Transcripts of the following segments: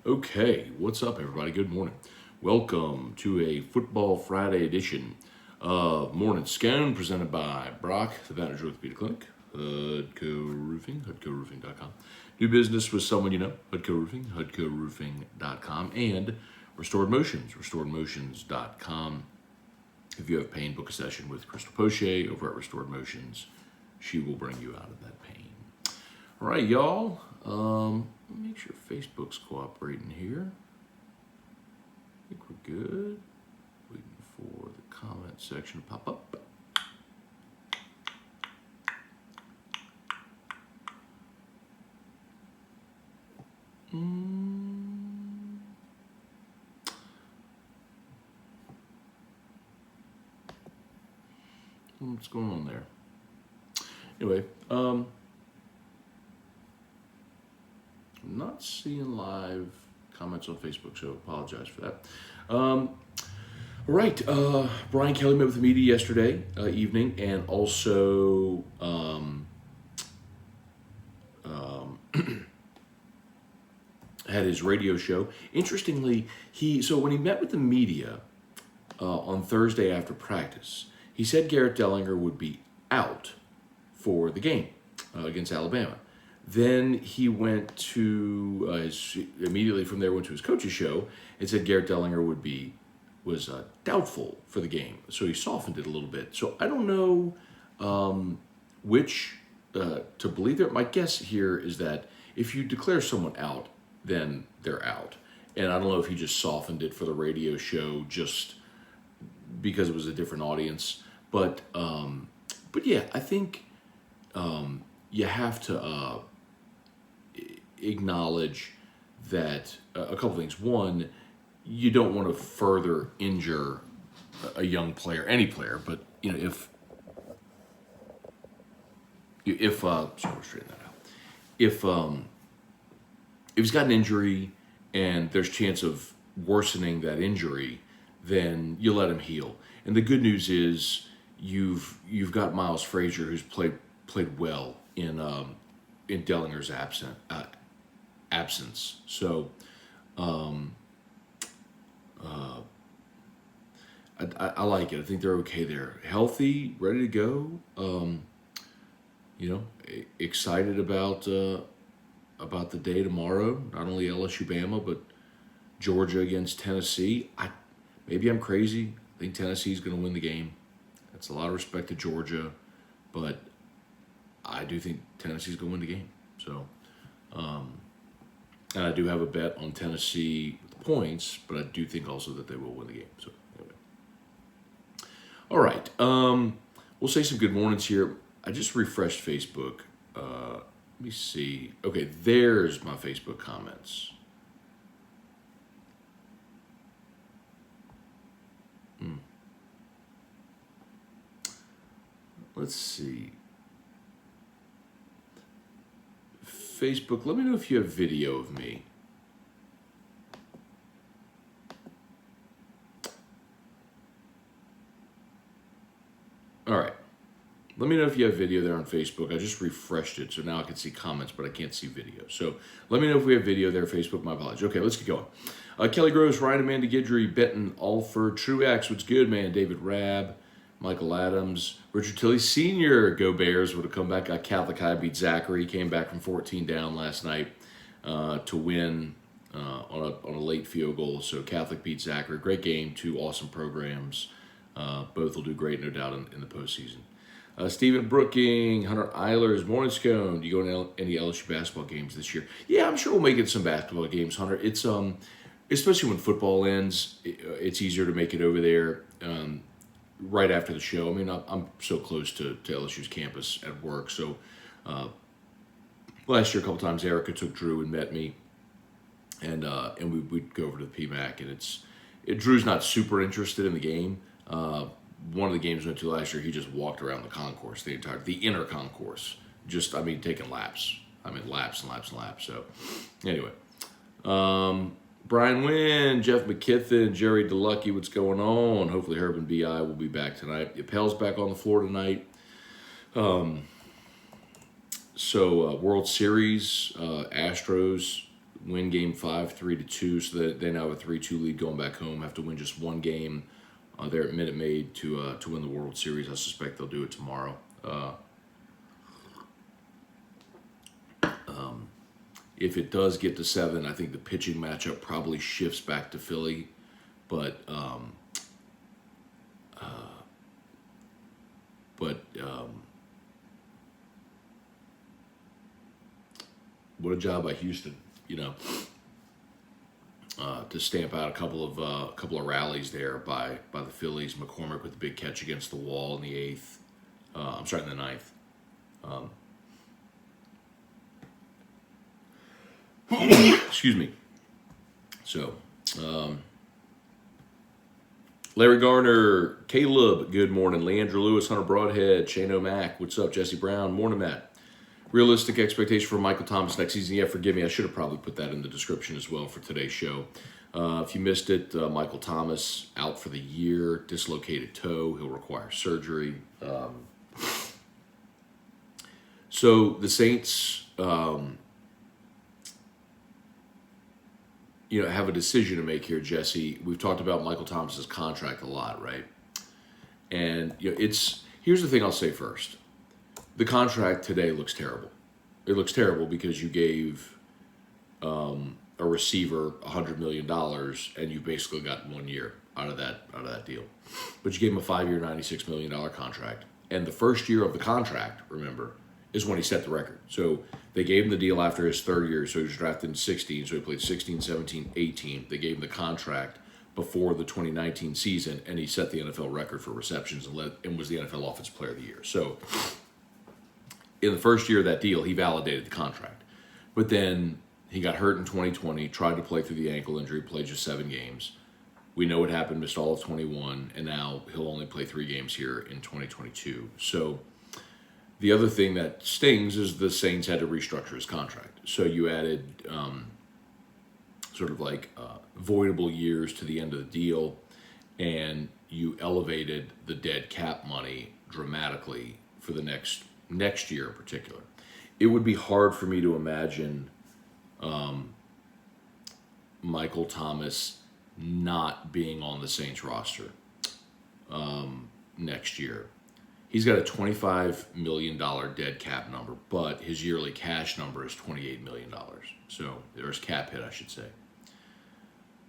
Okay, what's up, everybody? Good morning. Welcome to a Football Friday edition of Morning Scone, presented by Brock, the Vantage Orthopedic Clinic, Hudco Roofing, HudcoRoofing.com. Do business with someone you know, Hudco Roofing, HudcoRoofing.com, and Restored Motions, RestoredMotions.com. If you have pain, book a session with Crystal Poche over at Restored Motions. She will bring you out of that pain. All right, y'all. Make sure Facebook's cooperating here. I think we're good. Waiting for the comment section to pop up. What's going on there? Anyway, I'm not seeing live comments on Facebook, so apologize for that. All right, Brian Kelly met with the media yesterday evening, and also had his radio show. Interestingly, when he met with the media on Thursday after practice, he said Garrett Dellinger would be out for the game against Alabama. Then he went to immediately from there went to his coach's show and said Garrett Dellinger was doubtful for the game. So he softened it a little bit. So I don't know which to believe. There, my guess here is that if you declare someone out, then they're out. And I don't know if he just softened it for the radio show just because it was a different audience. But yeah, I think you have to acknowledge that a couple things. One, you don't want to further injure a young player, any player, but you know if sorry, we'll straighten that out. If he's got an injury and there's chance of worsening that injury, then you let him heal. And the good news is you've got Miles Frazier, who's played well in Dellinger's absence. So I like it. I think they're okay there. Healthy, ready to go. Excited about the day tomorrow. Not only LSU Bama, but Georgia against Tennessee. Maybe I'm crazy. I think Tennessee's going to win the game. That's a lot of respect to Georgia, but I do think Tennessee's going to win the game. So, and I do have a bet on Tennessee with the points, but I do think also that they will win the game. So, anyway. All right. We'll say some good mornings here. I just refreshed Facebook. Let me see. Okay, there's my Facebook comments. Let's see. Facebook, let me know if you have video of me. All right. Let me know if you have video there on Facebook. I just refreshed it, so now I can see comments, but I can't see video. So let me know if we have video there, Facebook. My apologies. Okay, let's get going. Kelly Gross, Ryan Amanda Guidry, Benton Alford, Truax, what's good, man? David Rabb, Michael Adams, Richard Tilley Sr., go Bears, would have come back. Catholic High beat Zachary, came back from 14 down last night to win on a late field goal. So Catholic beat Zachary. Great game, two awesome programs. Both will do great, no doubt, in the postseason. Stephen Brooking, Hunter Eilers, Morning Scone. Do you go to any LSU basketball games this year? Yeah, I'm sure we'll make it some basketball games, Hunter. It's especially when football ends, it's easier to make it over there right after the show. I mean, I'm so close to LSU's campus at work. So last year, a couple times, Erica took Drew and met me, and we'd go over to the PMAC, and Drew's not super interested in the game. One of the games we went to last year, he just walked around the concourse, the inner concourse. Taking laps. Laps and laps and laps. So, anyway. Brian Wynn, Jeff McKithen, Jerry DeLucky, what's going on? Hopefully Herb and B.I. will be back tonight. Appel's back on the floor tonight. World Series, Astros win Game 5 3-2, so that they now have a 3-2 lead going back home. Have to win just one game there at Minute Maid to win the World Series. I suspect they'll do it tomorrow. If it does get to 7, I think the pitching matchup probably shifts back to Philly, but what a job by Houston, to stamp out a couple of rallies there by the Phillies. McCormick with the big catch against the wall in the 8th. In the 9th. Excuse me. So, Larry Garner, Caleb, good morning. Leandra Lewis, Hunter Broadhead, Shane O'Mac, what's up? Jesse Brown, morning, Matt. Realistic expectation for Michael Thomas next season. Yeah, forgive me. I should have probably put that in the description as well for today's show. If you missed it, Michael Thomas out for the year, dislocated toe. He'll require surgery. So the Saints, have a decision to make here, Jesse. We've talked about Michael Thomas's contract a lot, right? And here's the thing I'll say first. The contract today looks terrible. It looks terrible because you gave a receiver $100 million and you basically got 1 year out of that deal. But you gave him a 5-year, $96 million contract. And the first year of the contract, remember, is when he set the record. So they gave him the deal after his 3rd year. So he was drafted in 16. So he played 16, 17, 18. They gave him the contract before the 2019 season, and he set the NFL record for receptions and was the NFL Offensive Player of the Year. So in the first year of that deal, he validated the contract. But then he got hurt in 2020, tried to play through the ankle injury, played just 7 games. We know what happened, missed all of 21, and now he'll only play 3 games here in 2022. So the other thing that stings is the Saints had to restructure his contract. So you added voidable years to the end of the deal, and you elevated the dead cap money dramatically for the next year in particular. It would be hard for me to imagine Michael Thomas not being on the Saints roster next year. He's got a $25 million dead cap number, but his yearly cash number is $28 million. So there's cap hit, I should say.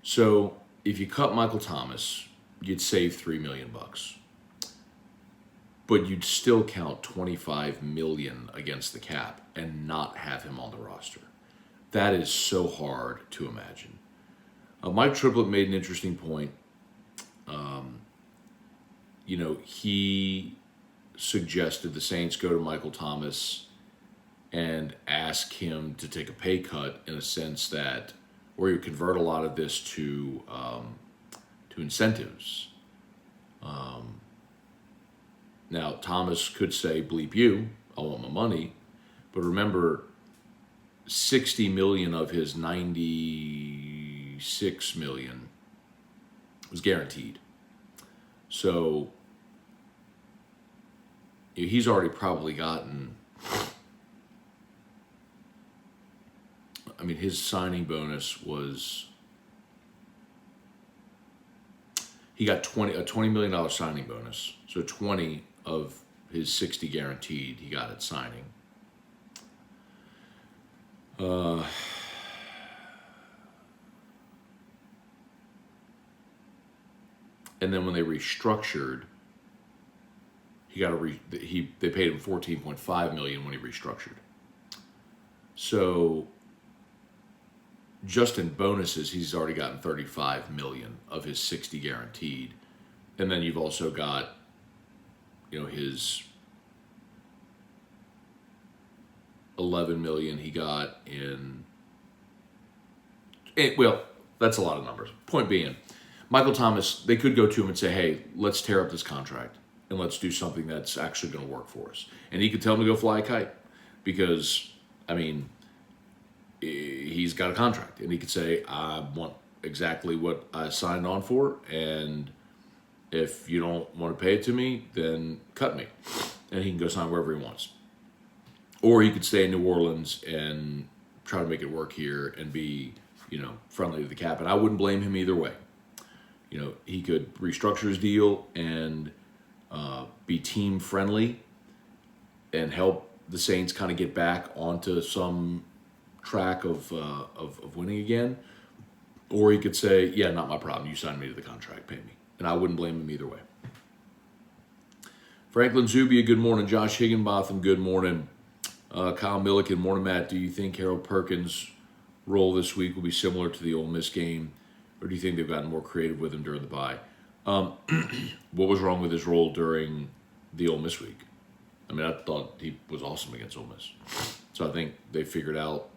So if you cut Michael Thomas, you'd save $3 million. But you'd still count $25 million against the cap and not have him on the roster. That is so hard to imagine. Mike Triplett made an interesting point. He suggested the Saints go to Michael Thomas and ask him to take a pay cut in a sense that, or you convert a lot of this to incentives. Now, Thomas could say, bleep you, I want my money. But remember, $60 million of his $96 million was guaranteed. So he's already probably gotten, his signing bonus was, he got a $20 million signing bonus. So 20 of his 60 guaranteed, he got at signing. And then when they restructured, they paid him $14.5 million when he restructured. So just in bonuses, he's already gotten $35 million of his 60 guaranteed. And then you've also got, his $11 million he got in. Well, that's a lot of numbers. Point being, Michael Thomas, they could go to him and say, hey, let's tear up this contract and let's do something that's actually going to work for us. And he could tell him to go fly a kite because, he's got a contract. And he could say, I want exactly what I signed on for, and if you don't want to pay it to me, then cut me. And he can go sign wherever he wants. Or he could stay in New Orleans and try to make it work here and be, friendly to the cap. And I wouldn't blame him either way. He could restructure his deal and be team friendly and help the Saints kind of get back onto some track of winning again. Or he could say, yeah, not my problem. You signed me to the contract, pay me. And I wouldn't blame him either way. Franklin Zubia, good morning. Josh Higginbotham, good morning. Kyle Milliken, morning, Matt. Do you think Harold Perkins' role this week will be similar to the Ole Miss game? Or do you think they've gotten more creative with him during the bye? What was wrong with his role during the Ole Miss week? I mean, I thought he was awesome against Ole Miss. So I think they figured out.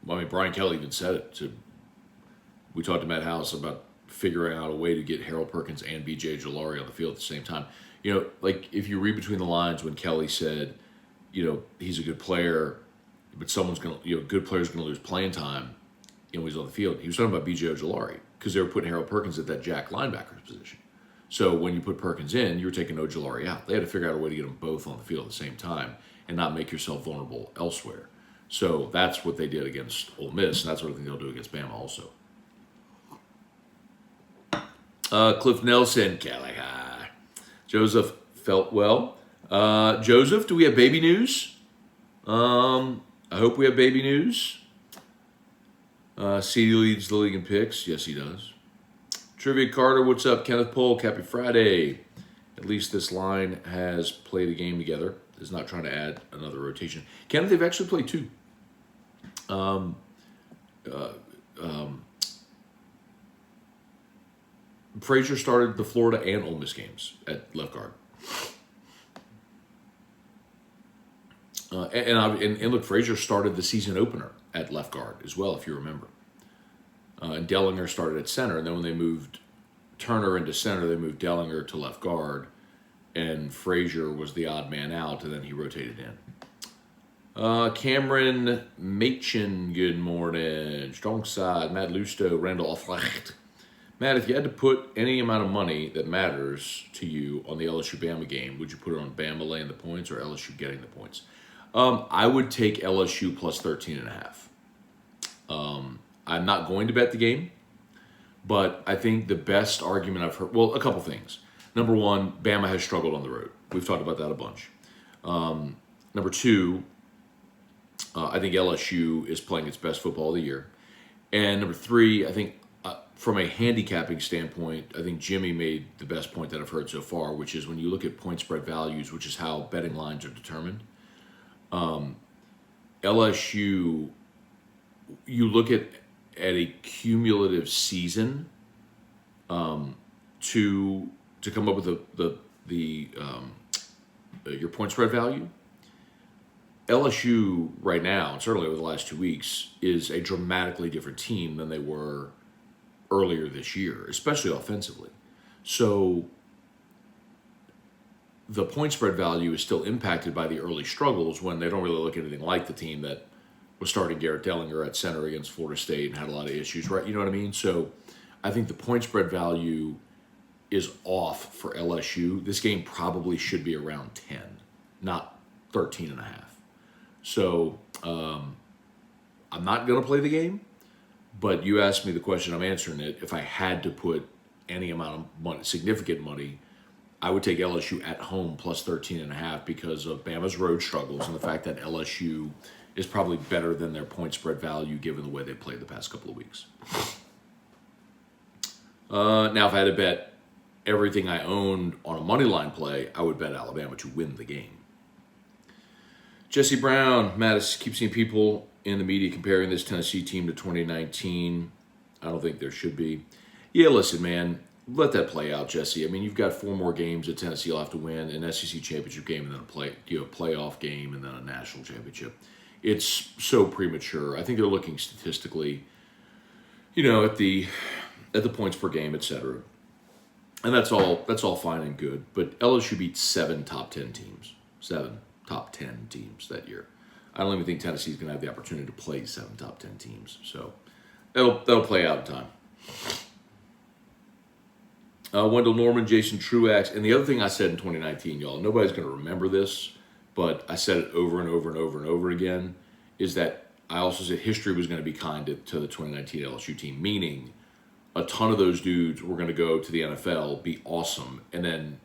Brian Kelly even said it. We talked to Matt House about figuring out a way to get Harold Perkins and B.J. Jalari on the field at the same time. Like if you read between the lines when Kelly said, he's a good player, but someone's going to, good player's going to lose playing time, when he's on the field. He was talking about B.J. Ojulari because they were putting Harold Perkins at that jack linebacker position. So when you put Perkins in, you were taking Ojulari out. They had to figure out a way to get them both on the field at the same time and not make yourself vulnerable elsewhere. So that's what they did against Ole Miss, and that's what I think they'll do against Bama also. Cliff Nelson, Caliha. Joseph felt well. Joseph, do we have baby news? I hope we have baby news. CD leads the league in picks. Yes, he does. Trivia Carter, what's up? Kenneth Polk, happy Friday. At least this line has played a game together. Is not trying to add another rotation. Kenneth, they've actually played two. Frazier started the Florida and Ole Miss games at left guard. And look, Frazier started the season opener at left guard as well, if you remember. And Dellinger started at center, and then when they moved Turner into center, they moved Dellinger to left guard, and Frazier was the odd man out, and then he rotated in. Cameron Machin, good morning. Strong side, Matt Lusto, Randall Offrecht. Matt, if you had to put any amount of money that matters to you on the LSU-Bama game, would you put it on Bama laying the points or LSU getting the points? I would take LSU plus 13.5. I'm not going to bet the game, but I think the best argument I've heard, well, a couple things. Number one, Bama has struggled on the road. We've talked about that a bunch. Number two, I think LSU is playing its best football of the year. And number three, I think from a handicapping standpoint, I think Jimmy made the best point that I've heard so far, which is when you look at point spread values, which is how betting lines are determined, LSU, you look at a cumulative season to come up with your point spread value. LSU right now, and certainly over the last 2 weeks, is a dramatically different team than they were earlier this year, especially offensively. So the point spread value is still impacted by the early struggles when they don't really look anything like the team that was starting Garrett Dellinger at center against Florida State and had a lot of issues, right? You know what I mean? So I think the point spread value is off for LSU. This game probably should be around 10, not 13.5. So I'm not going to play the game, but you asked me the question, I'm answering it. If I had to put any amount of money, significant money, I would take LSU at home plus 13.5 because of Bama's road struggles and the fact that LSU is probably better than their point spread value given the way they played the past couple of weeks. Now, if I had to bet everything I owned on a money line play, I would bet Alabama to win the game. Jesse Brown, Mattis, keep seeing people in the media comparing this Tennessee team to 2019. I don't think there should be. Yeah, listen, man, let that play out, Jesse. I mean, you've got 4 more games that Tennessee will have to win, an SEC championship game, and then a playoff game, and then a national championship. It's so premature. I think they're looking statistically, at the points per game, etc. And that's all fine and good. But LSU beat 7 top 10 teams. 7 top 10 teams that year. I don't even think Tennessee's going to have the opportunity to play 7 top 10 teams. So that'll play out in time. Wendell Norman, Jason Truax. And the other thing I said in 2019, y'all, nobody's going to remember this, but I said it over and over and over and over again, is that I also said history was going to be kind to the 2019 LSU team, meaning a ton of those dudes were going to go to the NFL, be awesome, and then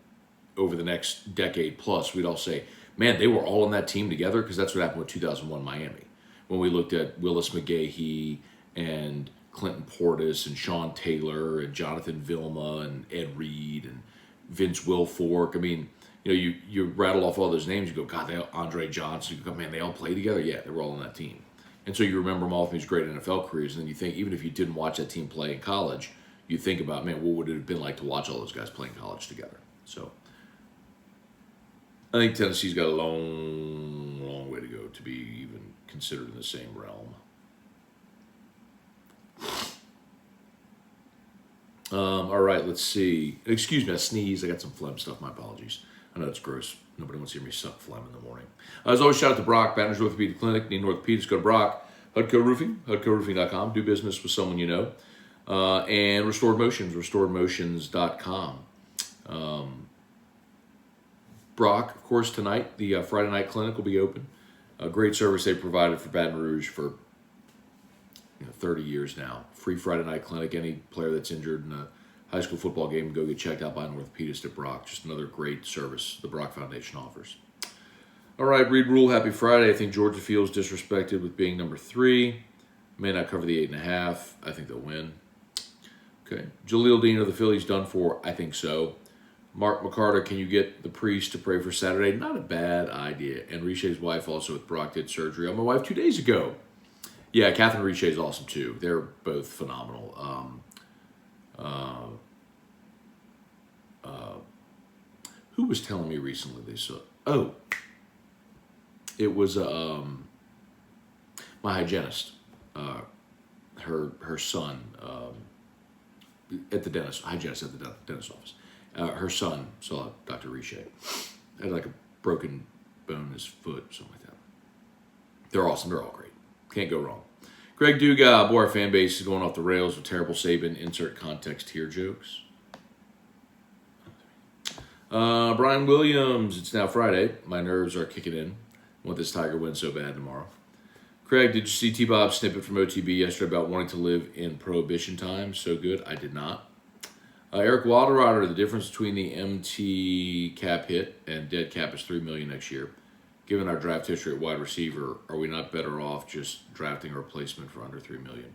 over the next decade plus, we'd all say, man, they were all on that team together, because that's what happened with 2001 Miami. When we looked at Willis McGahee and Clinton Portis and Sean Taylor and Jonathan Vilma and Ed Reed and Vince Wilfork. I mean, you rattle off all those names, you go, God, Andre Johnson, you go, man, they all play together? Yeah, they were all on that team. And so you remember them all from these great NFL careers, and then you think, even if you didn't watch that team play in college, you think about, man, what would it have been like to watch all those guys play in college together? So I think Tennessee's got a long, long way to go to be even considered in the same realm. All right, let's see. Excuse me, I sneezed. I got some phlegm stuff. My apologies. I know it's gross. Nobody wants to hear me suck phlegm in the morning. As always, shout out to Brock, Baton Rouge Orthopedic Clinic. Need orthopedics, go to Brock. Hudco Roofing, HudcoRoofing.com. Do business with someone you know. And Restored Motions, RestoredMotions.com. Brock, of course, tonight, the Friday night clinic will be open. A great service they provided for Baton Rouge for 30 years now. Free Friday night clinic. Any player that's injured in a high school football game, go get checked out by an orthopedist at Brock. Just another great service the Brock Foundation offers. All right, Reed Rule, happy Friday. I think Georgia feels disrespected with being number 3. May not cover the 8.5. I think they'll win. Okay. Jaleel Dean of the Phillies done for? I think so. Mark McCarter, can you get the priest to pray for Saturday? Not a bad idea. And Richey's wife also with Brock did surgery on my wife 2 days ago. Yeah, Catherine Richey is awesome too. They're both phenomenal. Who was telling me recently they saw? Oh, it was my hygienist. Her son at the dentist, hygienist at the dentist office. Her son saw Dr. Richey. Had like a broken bone in his foot, something like that. They're awesome. They're all great. Can't go wrong. Greg Duga, boy, our fan base is going off the rails with terrible Saban insert context here jokes. Brian Williams, it's now Friday. My nerves are kicking in. I want this Tiger win so bad tomorrow. Craig, did you see T-Bob's snippet from OTB yesterday about wanting to live in Prohibition times? So good. I did not. Eric Wilderrotter, the difference between the MT cap hit and dead cap is $3 million next year. Given our draft history at wide receiver, are we not better off just drafting a replacement for under $3 million?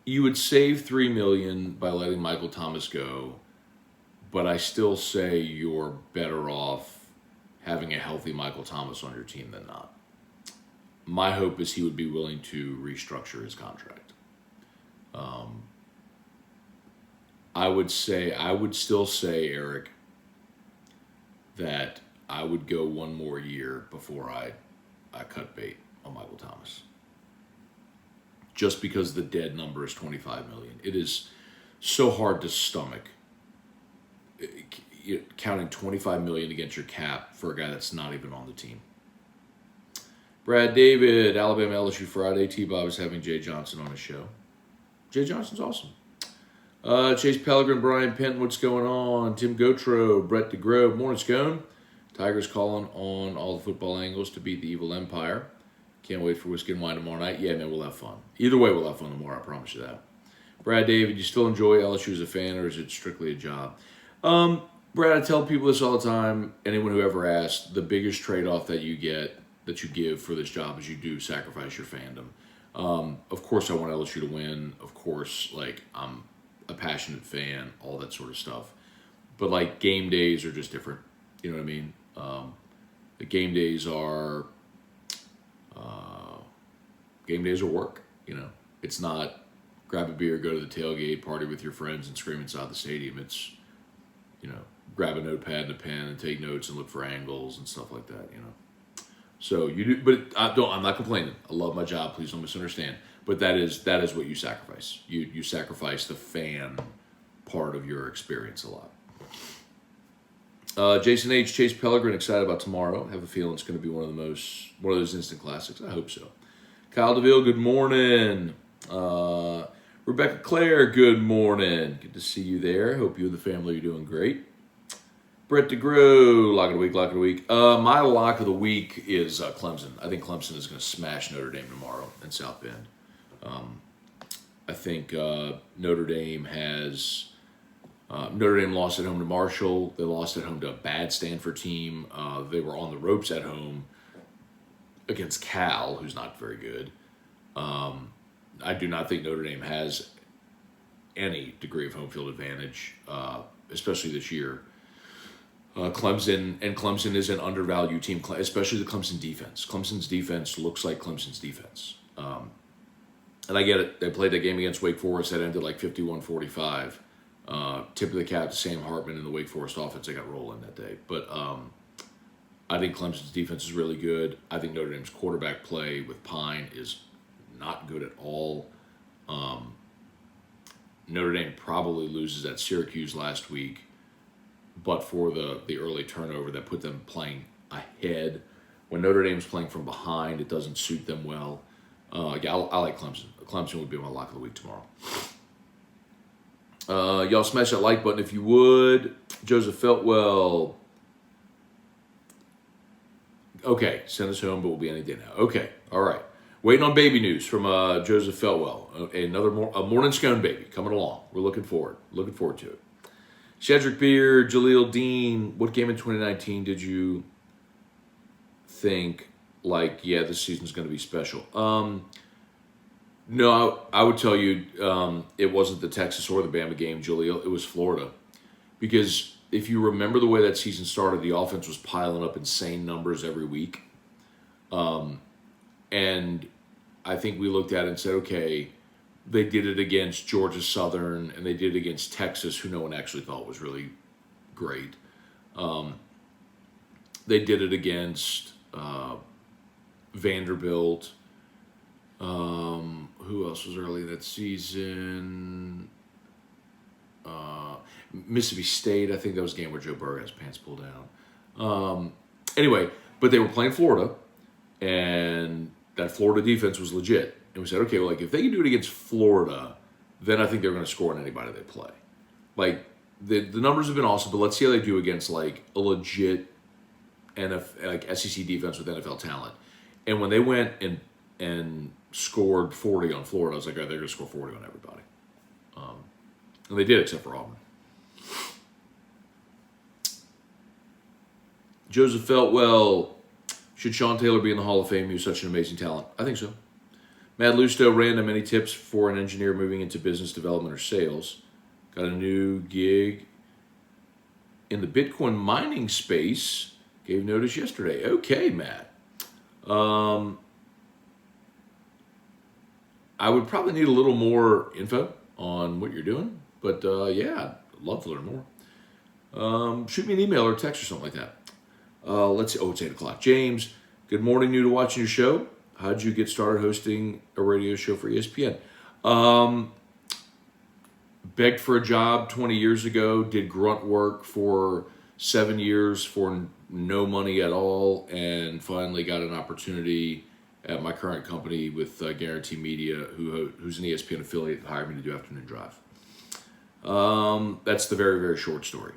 You would save $3 million by letting Michael Thomas go, but I still say you're better off having a healthy Michael Thomas on your team than not. My hope is he would be willing to restructure his contract. I would still say, Eric, that I would go one more year before I cut bait on Michael Thomas. Just because the dead number is $25 million. It is so hard to stomach counting $25 million against your cap for a guy that's not even on the team. Brad David, Alabama LSU Friday. T-Bob is having Jay Johnson on his show. Jay Johnson's awesome. Chase Pellegrin, Brian Penton, what's going on? Tim Gotro, Brett DeGrove. Morning, Scone. Tigers calling on all the football angles to beat the evil empire. Can't wait for Whiskey and Wine tomorrow night. Yeah, man, we'll have fun. Either way, we'll have fun tomorrow, I promise you that. Brad David, you still enjoy LSU as a fan, or is it strictly a job? Brad, I tell people this all the time. Anyone who ever asked, the biggest trade-off that you get, that you give for this job is you do sacrifice your fandom. Of course, I want LSU to win. Of course, I'm a passionate fan, all that sort of stuff. But, game days are just different. You know what I mean? The game days are work, It's not grab a beer, go to the tailgate, party with your friends, and scream inside the stadium. It's, grab a notepad and a pen and take notes and look for angles and stuff like that, So you do, but I'm not complaining. I love my job. Please don't misunderstand. But that is what you sacrifice. You sacrifice the fan part of your experience a lot. Jason H. Chase Pellegrin, excited about tomorrow. Have a feeling it's going to be one of those instant classics. I hope so. Kyle DeVille, good morning. Rebecca Claire, good morning. Good to see you there. Hope you and the family are doing great. Brett DeGrow, lock of the week, lock of the week. My lock of the week is Clemson. I think Clemson is going to smash Notre Dame tomorrow in South Bend. I think Notre Dame lost at home to Marshall. They lost at home to a bad Stanford team. They were on the ropes at home against Cal, who's not very good. I do not think Notre Dame has any degree of home field advantage, especially this year. Clemson is an undervalued team, especially the Clemson defense. Clemson's defense looks like Clemson's defense. And I get it. They played that game against Wake Forest that ended like 51-45. Tip of the cap to Sam Hartman and the Wake Forest offense. They got rolling that day. But I think Clemson's defense is really good. I think Notre Dame's quarterback play with Pine is not good at all. Notre Dame probably loses at Syracuse last week, but for the early turnover that put them playing ahead. When Notre Dame's playing from behind, it doesn't suit them well. I like Clemson. Clemson would be my lock of the week tomorrow. Y'all smash that like button if you would. Joseph Feltwell. Okay, send us home, but we'll be any day now. Okay, all right. Waiting on baby news from Joseph Feltwell. A morning scone baby coming along. We're looking forward to it. Shedrick Beard, Jaleel Dean. What game in 2019 did you think, like, yeah, this season's going to be special? No, I would tell you it wasn't the Texas or the Bama game, Jaleel. It was Florida. Because if you remember the way that season started, the offense was piling up insane numbers every week. And I think we looked at it and said, okay, they did it against Georgia Southern, and they did it against Texas, who no one actually thought was really great. They did it against Vanderbilt. Who else was early that season? Mississippi State, I think that was a game where Joe Burrow has pants pulled down. Anyway, but they were playing Florida, and that Florida defense was legit. And we said, okay, well, like, if they can do it against Florida, then I think they're going to score on anybody they play. Like, the numbers have been awesome, but let's see how they do against, like, a legit SEC defense with NFL talent. And when they went and scored 40 on Florida, I was like, all right, they're going to score 40 on everybody. And they did, except for Auburn. Joseph Feltwell, should Sean Taylor be in the Hall of Fame? He was such an amazing talent. I think so. Mad Lusto, random, any tips for an engineer moving into business development or sales? Got a new gig in the Bitcoin mining space. Gave notice yesterday. Okay, Matt. I would probably need a little more info on what you're doing. But, yeah, I'd love to learn more. Shoot me an email or text or something like that. Let's see. Oh, it's 8 o'clock. James, good morning. New to watching your show. How'd you get started hosting a radio show for ESPN? Begged for a job 20 years ago. Did grunt work for 7 years for no money at all. And finally got an opportunity at my current company with Guarantee Media, who's an ESPN affiliate, that hired me to do Afternoon Drive. That's the very, very short story.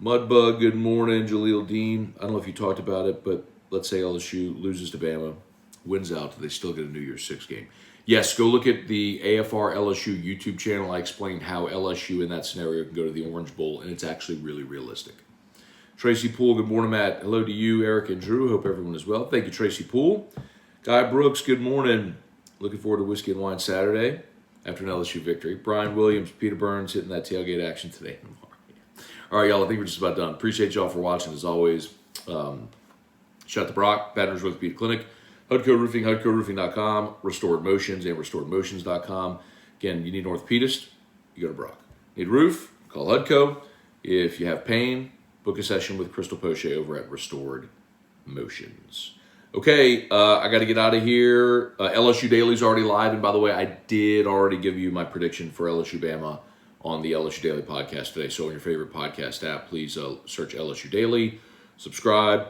Mudbug, good morning. Jaleel Dean, I don't know if you talked about it, but let's say LSU loses to Bama, wins out, they still get a New Year's Six game. Yes, go look at the AFR LSU YouTube channel. I explained how LSU in that scenario can go to the Orange Bowl, and it's actually really realistic. Tracy Poole, good morning, Matt. Hello to you, Eric, and Drew. Hope everyone is well. Thank you, Tracy Poole. Guy Brooks, good morning. Looking forward to Whiskey and Wine Saturday after an LSU victory. Brian Williams, Peter Burns hitting that tailgate action today and tomorrow. All right, y'all, I think we're just about done. Appreciate y'all for watching, as always. Shout out to Brock, Baton Rouge Orthopedic Clinic, HUDCO Roofing, HUDCORoofing.com, Restored Motions, and RestoredMotions.com. Again, you need an orthopedist, you go to Brock. Need a roof, call HUDCO. If you have pain, book a session with Crystal Poche over at Restored Motions. Okay, I got to get out of here. LSU Daily's already live, and by the way, I did already give you my prediction for LSU Bama on the LSU Daily podcast today. So on your favorite podcast app, please search LSU Daily, subscribe,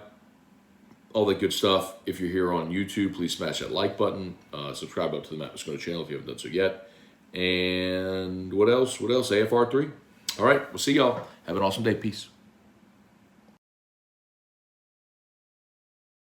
all that good stuff. If you're here on YouTube, please smash that like button. Subscribe up to the Matt Scone channel if you haven't done so yet. And what else? AFR3. All right, we'll see y'all. Have an awesome day. Peace.